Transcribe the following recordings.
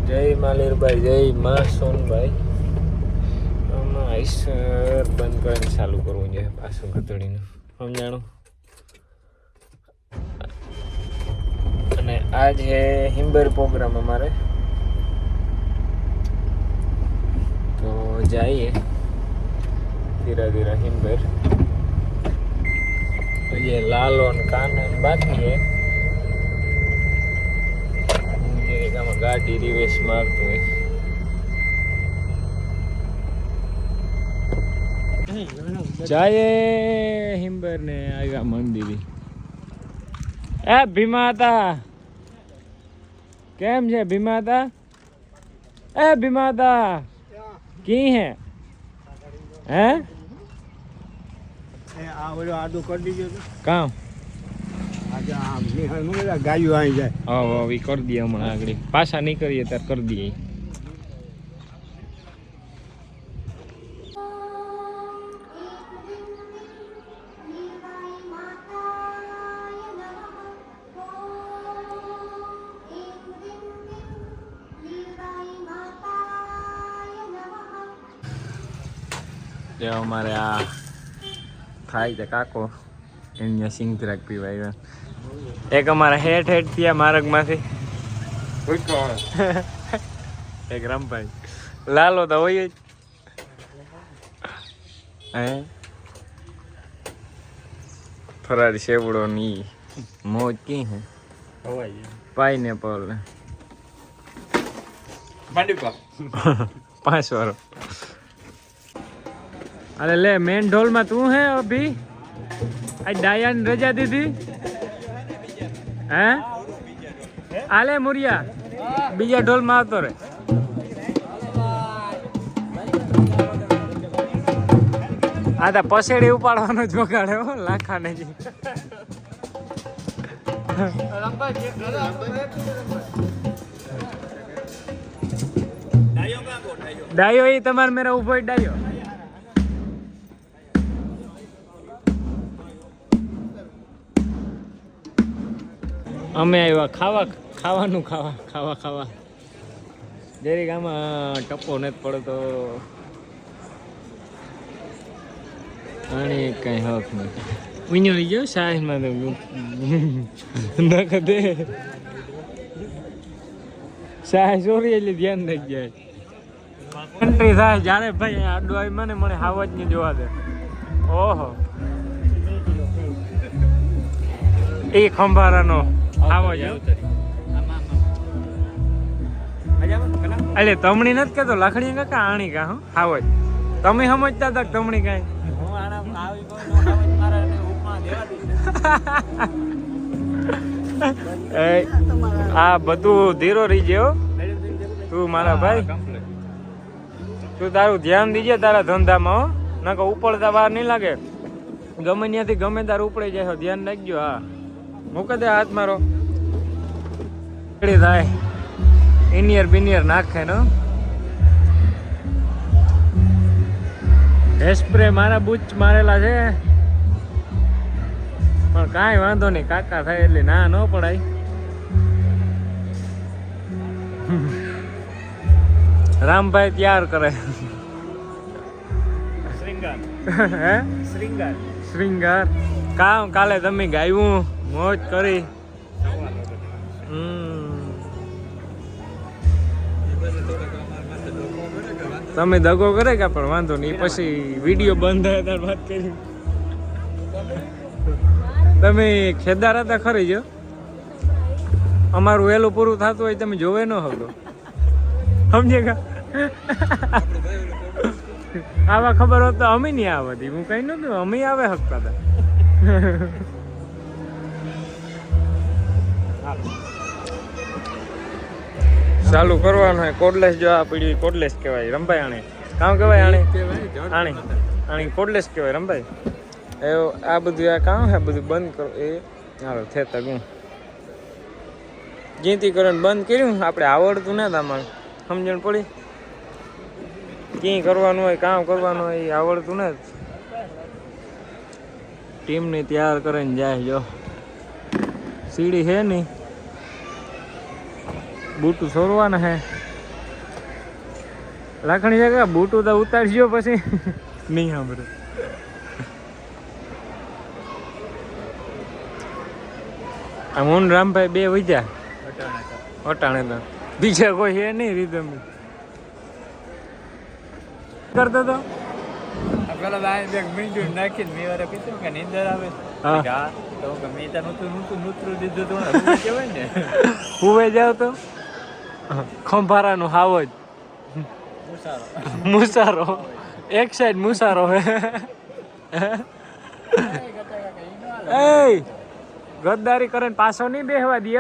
જય માલેરભાઈ, જય માં સોનભાઈ. આમાં આઈસર બંધ કરીને ચાલુ કરવું જોઈએ પાછું ઘતડીનું, સમજાણું. અને આજ હે હિમ્બર પ્રોગ્રામ અમારે, તો જઈએ ધીરે ધીરે હિમ્બર. ये लालो कानन बाकी है, गाड़ी रिवर्स मारते हुए जाए हिम्बर ने आएगा मंदिर. ए भीमाता केम छे भीमाता? ए भीमाता की है हैं? આડું કરી દીજો કામ આજે આમ ગાયું આવી જાય. હા એ કરી દઈએ હમણાં આગળ, પાછા નહીં કરીએ ત્યારે કરી દઈએ. જે અમારે આ ખાઈ છે કાકો, એને સિંગરાક પીવાય. એક અમારા હેઠ ત્યાં માર્ગમાંથી એક રામભાઈ લાલો તો હોય જ. હે ફરારી સેવડો ની મોજ કી હે પાઇનેપલ 5 વાર. अरे ले मेन ढोल में तू है अभी? आज डायन रजा दी थी हैं? आले मुरिया बीजा ढोल में आवतो रे. आ तो पसेड़ी उपाड़વાનો જ વગાડે હો લાખાને જી. ડાયો એ તમાર મેરા ઉભો ડાયો. અમે આવ્યા ખાવાનું ખાવા જરીક આમાં ટપ્પો નથી પડતો, અને કઈ હક નથી. વિનોરી ગયો સાહેબમાં તો દે સાહેબ ચોરી એટલે ધ્યાન રાખી જાય. એન્ટ્રી થાય જ્યારે ભાઈ આડો આવી મને હાવજ ની જોવા દે. ઓહો એ ખંભારાનો આવો જ એટલે તમણી નથી કેતો લખડી કાકા આણી કા હું આવો જ તમે સમજતા હતા તમણી કાંઈ. આ બધું ધીરો રહી ગયો તું મારા ભાઈ, તું તારું ધ્યાન દીજે તારા ધંધામાં હો, નકર ઉપડતા વાર નહીં લાગે. ગમે ત્યાંથી ગમે તાર ઉપડી જાય, ધ્યાન રાખજો. હા મૂકે દે હાથ મારો થાય ઇનિયર બિનિયર નાખે ને. સ્પ્રે મારા બૂચ મારેલા છે પણ કાંઈ વાંધો નહીં, કાકા થાય એટલે ના ન પડાય. રામભાઈ તૈયાર કરે હે શ્રીંગાર કામ. કાલે તમે ગાયું મોજ કરી. તમે દગો કરે કે પણ વાંધો નહીં, પછી વિડીયો બંધ થાય ત્યારે વાત કરી. તમે ખેદાર હતા ખરી જો, અમારું વહેલું પૂરું થતું હોય તમે જોવે ન હતો, સમજે કા? આવા ખબર હોત તો અમે નહીં આવતી, હું કઈ નતું અમે આવે શકતા હતા. ચાલુ કરવાનું હોય. કોડલેસ જો આ પીડી કોડલેસ કહેવાય રમભાઈ. આણે કામ કહેવાય, આણી કોડલેસ કહેવાય રમભાઈ. એવું આ બધું આ કામ હે બધું બંધ કરો. એ હાલો થેતા ગું જીતી કરવાનું બંધ કર્યું. આપણે આવડતું ને તમારે સમજણ પડી ક્યાંય કરવાનું હોય કામ કરવાનું હોય એ આવડતું ને. ટીમને તૈયાર કરીને જાય. જો સીડી હે નહીં, બૂટું છોડવાના હે લાખણી જગા બૂટું તો ઉતારજો પછી નહીં સાંભળે. આમ હું ને રામભાઈ બે વૈજા અટાણે તો બીજા કોઈ છે નહીં રીધમ કરતો તો પેલા લાઈન બેગ મીંડું નાખીને મેં વારે કીધું કે નીંદર આવે હા. હા તો કે મેં ત્યાં નૂતરું દીધું તો હું કહેવાય ને હુવે જાવ તો ખંભારાનું હાવ જ મુસારો એક સાઈડ મુસારો હે એ ગદ્દારી કરે ને પાછો નહીં બેહવા દે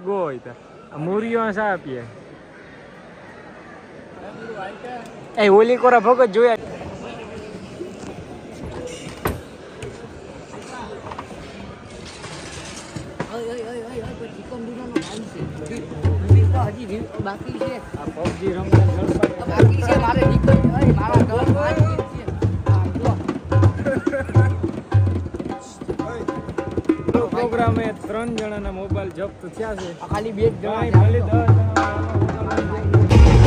ગોય તો મૂરીઓ સા આપીએ એ ઓલી કોરા ભગત જોયા બાકી છે આ પબજી રમતા જલસા બાકી છે મારે નીકળ મારા ઘર બાકી છે હા જો પ્રોગ્રામે 3 જણાના મોબાઈલ જપ્ત થયા છે. ખાલી બે જ કાંઈ જણા ભલે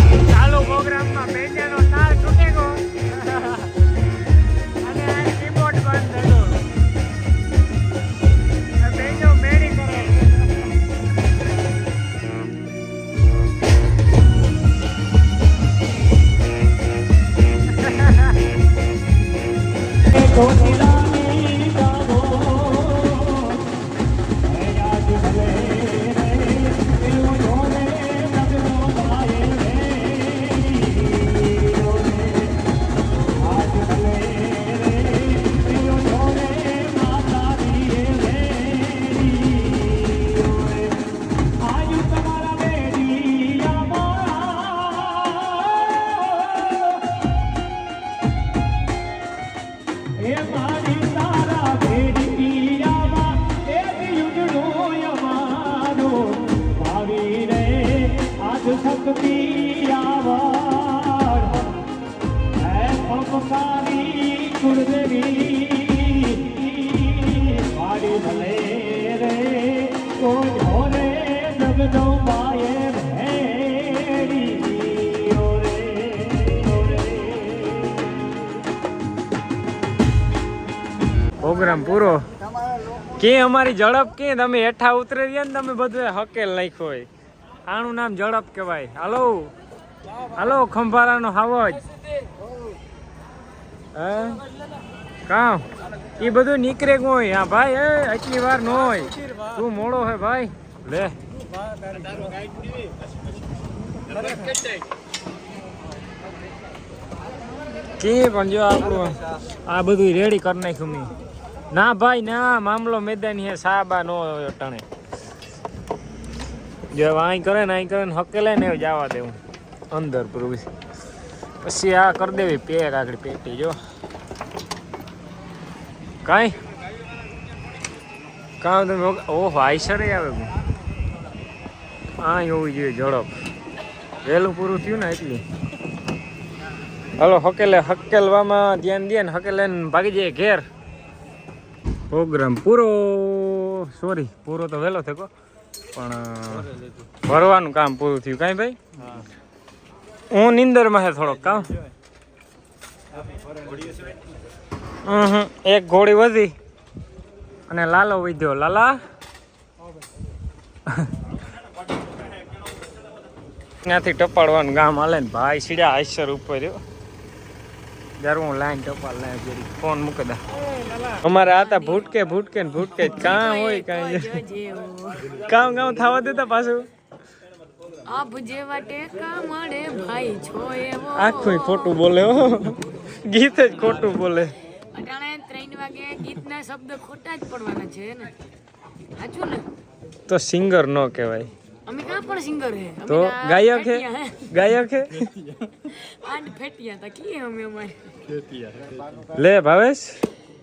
10 ચાલુ પ્રોગ્રામમાં બેજાનો તાર તૂટે ગયો અને આ કીબોર્ડ બંધ થયો. આ બેજો મેડી કરે પ્રોગ્રામ પૂરો કે અમારી ઝડપ કે તમે હેઠા ઉતરી રહ્યા ને તમે બધું હકેલ નાખ્યો હોય. આનું નામ ઝડપ કહેવાય. હાલો હાલો ખંભારાનો હાવજ હે કામ એ બધું નીકળે હોય. હા ભાઈ એ આટલી વાર ન હોય તું મોડો હે ભાઈ લે કે પણ જો આપણું આ બધું રેડી કરી નાખ્યું મેં. ના ભાઈ ના મામલો મેદાની હે સાબા નો ટણે જો અહીં કરે ને હકેલે ને જવા દેવું અંદર પૂરું પછી આ કરી દેવી પેક આગળ પેટી જો કાંઈ કામ તમે ઓહો આઈસરે આવે હા હોવી જોઈએ ઝડપ વહેલું પૂરું થયું ને એટલી. હાલો હકેલવામાં ધ્યાન દે ને હકેલે ભાગી જાય ઘેર. પ્રોગ્રામ પૂરો સોરી પૂરો તો વહેલો થયો પણ ભરવાનું કામ પૂરું થયું કાંઈ ભાઈ હું નિંદરમાં છે થોડોક કામ એક ઘોડી વધી અને લાલો વધ્યો લાલા ત્યાંથી ટપાડવાનું ગામ હાલે ને ભાઈ સીડા આઈસર ઉપર રહ્યો જ્યારે હું લાઈન ટપાલ લાય જરી ફોન મૂકી દા અમારે આતા ભૂટકે ને ભૂટકે કામ હોય કાંઈ કામ થવા દેતા પાછું આપ જેવા ટેકા મળે ભાઈ છો એવો આખું ખોટું બોલે હો ગીત જ ખોટું બોલે. અટાણે 3 વાગે ગીતના શબ્દ ખોટા જ પડવાના છે ને સાચું ને તો સિંગર ન કહેવાય અમે કાં પણ સિંગર હે તો ગાયક હે ગાયક હે આંડ ફેટિયા તા કી અમે અમારે લે ભાવેશ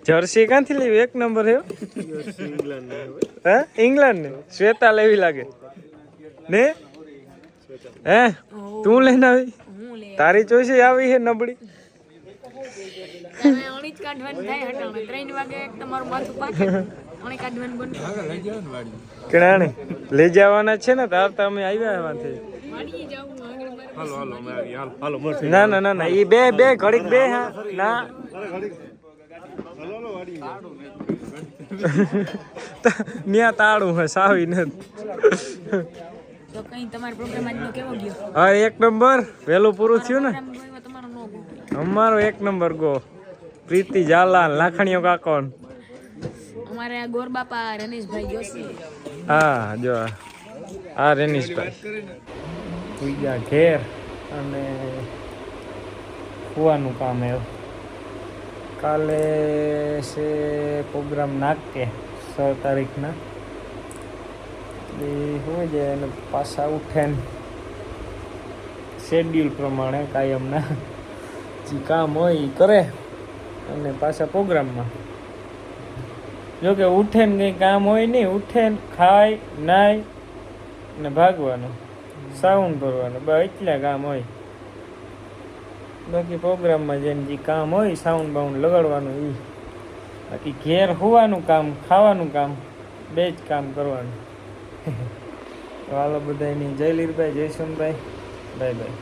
જર્સી ક્યાંથી લેવી 1 નંબર હે હે ઇંગ્લેન્ડ ને શ્વેતા લેવી લાગે ને હે તું લઈને આવી હું લે તારી ચોઈસ આવી હે નબળી તમે ઓણી જ કાઢવાની થાય હટાણે 3 વાગે એક તમારું માથું પાકે ઓણી કાઢવાનું બંધ કેણાણે લઈ જવાના છે ને તાર તમે આવ્યા એમાંથી વાડીએ જાવું આગળ મારે હાલો હાલો અમે આવી હાલો મળશે ના ના ના ના ઈ બે ઘડીક બે હા ના ન્યા તાળું હે સાવી ને તો કઈ તમારો પ્રોગ્રામ આજનો કેવો ગયો હા એક નંબર વહેલું પૂરું થયું ને પ્રોગ્રામ તમારો નો ગયો અમારો એક નંબર ગો પ્રીતિ ઝાલા લાખણીઓ કાકોન અમારે આ ગોરબાપા રમેશભાઈ જોશી હા જો આ રેનીશભાઈ પૂજા ઘેર અને કુવાનું કામ એવું કાલે છે પ્રોગ્રામ નાખે 6 તારીખના એ હોય જાય અને પાછા ઉઠે ને શેડ્યુલ પ્રમાણે કાયમના જે કામ હોય એ કરે અને પાછા પ્રોગ્રામમાં જોકે ઉઠે ને કંઈ કામ હોય નહીં ઉઠે ને ખાય નાય ને ભાગવાનું સાઉન્ડ ભરવાનું બસ એટલા કામ હોય બાકી પ્રોગ્રામમાં જઈને જે કામ હોય સાઉન્ડ બાઉન્ડ લગાડવાનું એ બાકી ઘેર હોવાનું કામ ખાવાનું કામ બે જ કામ કરવાનું તો હાલો બધાની જય લીરભાઈ જય સોનભાઈ બાય બાય